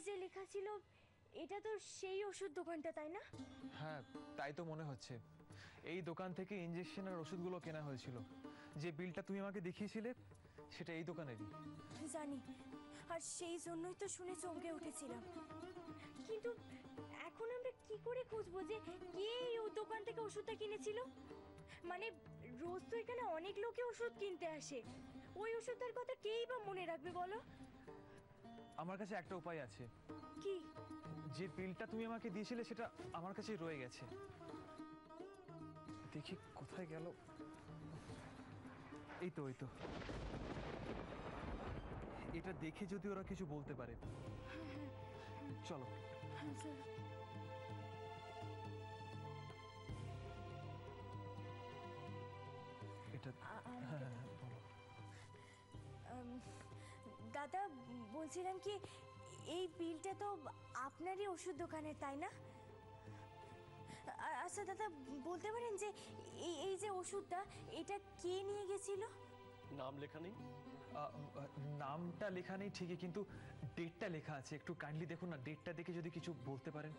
যে লেখা ছিল এটা তো সেই ওষুধ দোকানটা, তাই না? হ্যাঁ, তাই তো মনে হচ্ছে। এই দোকান থেকে ইনজেকশন আর ওষুধগুলো কেনা হয়েছিল। যে বিলটা তুমি আমাকে দেখিয়েছিলে সেটা এই দোকানেরই। জানি, আর সেই জন্যই তো শুনে চমকে উঠেছিলাম। কিন্তু এখন আমরা কি করে খুঁজবো যে কে এই দোকান থেকে ওষুধটা কিনেছিল? মানে রোজ তো এখানে অনেক লোকে ওষুধ কিনতে আসে, ওই ওষুধের কথা কেই বা মনে রাখবে বলো? আমার কাছে একটা উপায় আছে। কি? যে বিলটা তুমি আমাকে দিয়েছিলে সেটা আমার কাছে রয়ে গেছে। দেখি কোথায় গেল। এই তো, এই তো। এটা দেখে যদি ওরা কিছু বলতে পারে। চলো। এটা হ্যাঁ, বলো। দাদা, বলছিলাম কি, এই বিলটা তো আপনারই ওষুধ দোকানের, তাই না? আচ্ছা দাদা, বলতে পারেন যে এই এই যে ওষুধটা, এটা কে নিয়ে গেছিল? নাম লেখা নেই। নামটা লেখা নেই ঠিকই, কিন্তু ডেটটা লেখা আছে। একটু কাইন্ডলি দেখুন না, ডেটটা দেখে যদি কিছু বলতে পারেন।